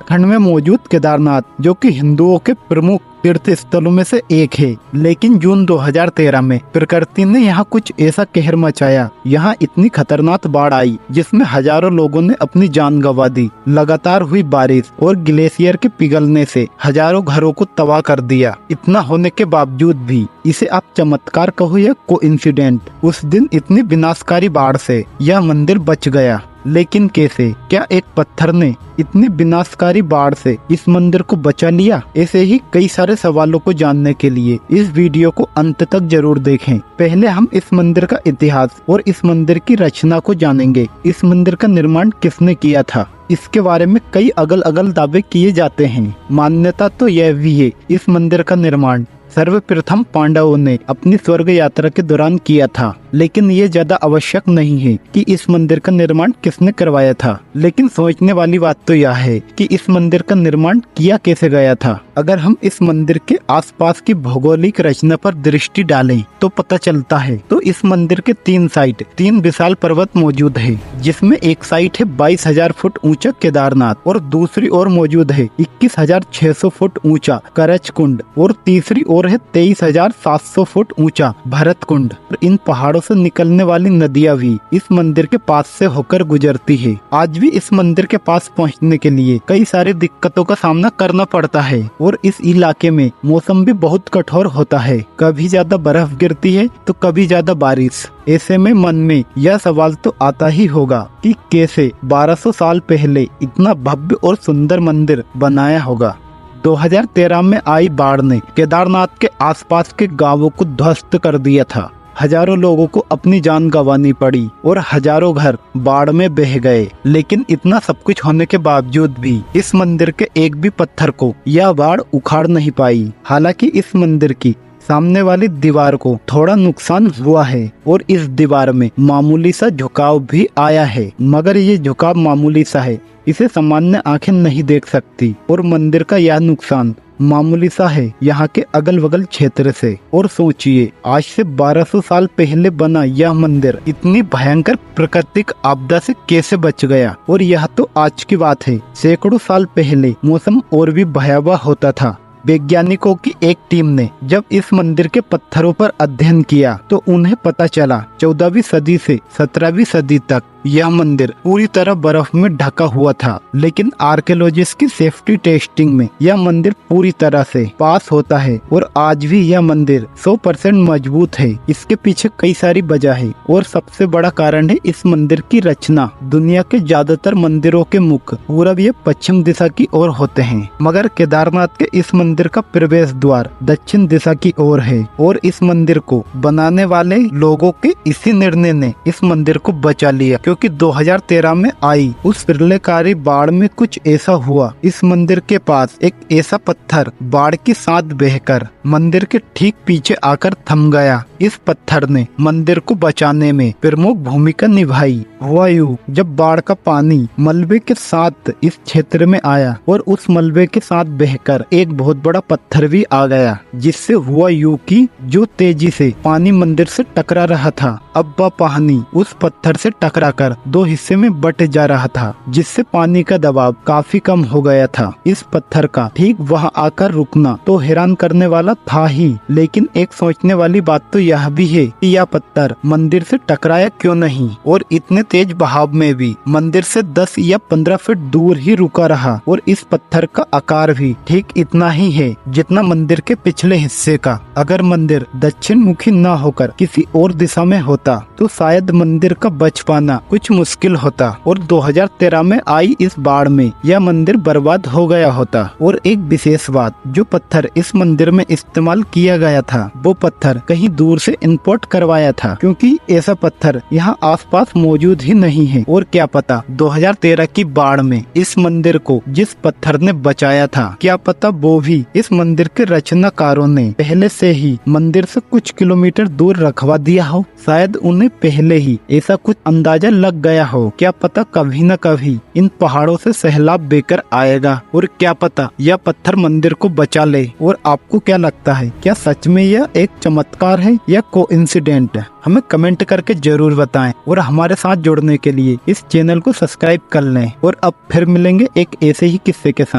उत्तराखंड में मौजूद केदारनाथ, जो कि हिंदुओं के प्रमुख तीर्थ स्थलों में से एक है, लेकिन जून 2013 में प्रकृति ने यहाँ कुछ ऐसा कहर मचाया। यहाँ इतनी खतरनाक बाढ़ आई जिसमें हजारों लोगों ने अपनी जान गंवा दी। लगातार हुई बारिश और ग्लेशियर के पिघलने से हजारों घरों को तबाह कर दिया। इतना होने के बावजूद भी इसे आप चमत्कार कहो या कोइंसिडेंट, उस दिन इतनी विनाशकारी बाढ़ से यह मंदिर बच गया। लेकिन कैसे? क्या एक पत्थर ने इतनी विनाशकारी बाढ़ से इस मंदिर को बचा लिया? ऐसे ही कई सारे सवालों को जानने के लिए इस वीडियो को अंत तक जरूर देखें। पहले हम इस मंदिर का इतिहास और इस मंदिर की रचना को जानेंगे। इस मंदिर का निर्माण किसने किया था, इसके बारे में कई अगल अगल दावे किए जाते हैं। मान्यता तो यह भी है इस मंदिर का निर्माण सर्वप्रथम पांडवों ने अपनी स्वर्ग यात्रा के दौरान किया था, लेकिन ये ज्यादा आवश्यक नहीं है कि इस मंदिर का निर्माण किसने करवाया था। लेकिन सोचने वाली बात तो यह है कि इस मंदिर का निर्माण किया कैसे गया था। अगर हम इस मंदिर के आसपास की भौगोलिक रचना पर दृष्टि डालें तो पता चलता है। तो इस मंदिर के तीन विशाल पर्वत मौजूद है, जिसमें एक साइट है 22,000 फुट ऊंचा केदारनाथ और दूसरी ओर मौजूद है 21,600 फुट ऊंचा करच कुंड और तीसरी ओर है 23,700 फुट ऊंचा भरत कुंड। इन पहाड़ों से निकलने वाली नदियां भी इस मंदिर के पास से होकर गुजरती है। आज भी इस मंदिर के पास पहुंचने के लिए कई सारी दिक्कतों का सामना करना पड़ता है और इस इलाके में मौसम भी बहुत कठोर होता है। कभी ज्यादा बर्फ गिरती है तो कभी ज्यादा बारिश। ऐसे में मन में यह सवाल तो आता ही होगा कि कैसे 1200 साल पहले इतना भव्य और सुंदर मंदिर बनाया होगा। 2013 में आई बाढ़ ने केदारनाथ के आसपास के गांवों को ध्वस्त कर दिया था। हजारों लोगों को अपनी जान गंवानी पड़ी और हजारों घर बाढ़ में बह गए। लेकिन इतना सब कुछ होने के बावजूद भी इस मंदिर के एक भी पत्थर को यह बाढ़ उखाड़ नहीं पाई। हालांकि इस मंदिर की सामने वाली दीवार को थोड़ा नुकसान हुआ है और इस दीवार में मामूली सा झुकाव भी आया है, मगर ये झुकाव मामूली सा है, इसे सामान्य आंखें नहीं देख सकती। और मंदिर का यह नुकसान मामूली सा है यहाँ के अगल बगल क्षेत्र से। और सोचिए, आज से 1200 साल पहले बना यह मंदिर इतनी भयंकर प्राकृतिक आपदा से कैसे बच गया। और यह तो आज की बात है, सैकड़ों साल पहले मौसम और भी भयावह होता था। वैज्ञानिकों की एक टीम ने जब इस मंदिर के पत्थरों पर अध्ययन किया तो उन्हें पता चला 14वीं सदी से 17वीं सदी तक यह मंदिर पूरी तरह बर्फ में ढका हुआ था। लेकिन आर्कियोलॉजिस्ट की सेफ्टी टेस्टिंग में यह मंदिर पूरी तरह से पास होता है और आज भी यह मंदिर 100% मजबूत है। इसके पीछे कई सारी वजह है और सबसे बड़ा कारण है इस मंदिर की रचना। दुनिया के ज्यादातर मंदिरों के मुख पूरब या पश्चिम दिशा की ओर होते हैं, मगर केदारनाथ के इस मंदिर का प्रवेश द्वार दक्षिण दिशा की ओर है। और इस मंदिर को बनाने वाले लोगों के इसी निर्णय ने इस मंदिर को बचा लिया, क्योंकि 2013 में आई उस प्रलयकारी बाढ़ में कुछ ऐसा हुआ। इस मंदिर के पास एक ऐसा पत्थर बाढ़ के साथ बहकर मंदिर के ठीक पीछे आकर थम गया। इस पत्थर ने मंदिर को बचाने में प्रमुख भूमिका निभाई। हुआ यूं, जब बाढ़ का पानी मलबे के साथ इस क्षेत्र में आया और उस मलबे के साथ बहकर एक बहुत बड़ा पत्थर भी आ गया, जिससे हुआ यूं कि जो तेजी से पानी मंदिर से टकरा रहा था, अब वह पानी उस पत्थर से टकराकर दो हिस्से में बट जा रहा था, जिससे पानी का दबाव काफी कम हो गया था। इस पत्थर का ठीक वहां आकर रुकना तो हैरान करने वाला था ही, लेकिन एक सोचने वाली बात तो यह भी है कि यह पत्थर मंदिर से टकराया क्यों नहीं और इतने तेज बहाव में भी मंदिर से 10 या 15 फीट दूर ही रुका रहा। और इस पत्थर का आकार भी ठीक इतना ही है जितना मंदिर के पिछले हिस्से का। अगर मंदिर दक्षिण मुखी न होकर किसी और दिशा में होता तो शायद मंदिर का बच पाना कुछ मुश्किल होता और 2013 में आई इस बाढ़ में यह मंदिर बर्बाद हो गया होता। और एक विशेष बात, जो पत्थर इस मंदिर में इस्तेमाल किया गया था वो पत्थर कहीं दूर से इंपोर्ट करवाया था, क्योंकि ऐसा पत्थर यहाँ आसपास मौजूद ही नहीं है। और क्या पता 2013 की बाढ़ में इस मंदिर को जिस पत्थर ने बचाया था, क्या पता वो भी इस मंदिर के रचनाकारों ने पहले से ही मंदिर से कुछ किलोमीटर दूर रखवा दिया हो। शायद उन्हें पहले ही ऐसा कुछ अंदाजा लग गया हो। क्या पता कभी न कभी इन पहाड़ों से सैलाब बेकर आएगा और क्या पता यह पत्थर मंदिर को बचा ले। और आपको क्या लगता है, क्या सच में यह एक चमत्कार है या कोइंसिडेंट है? हमें कमेंट करके जरूर बताएं और हमारे साथ जुड़ने के लिए इस चैनल को सब्सक्राइब कर लें। और अब फिर मिलेंगे एक ऐसे ही किस्से के साथ।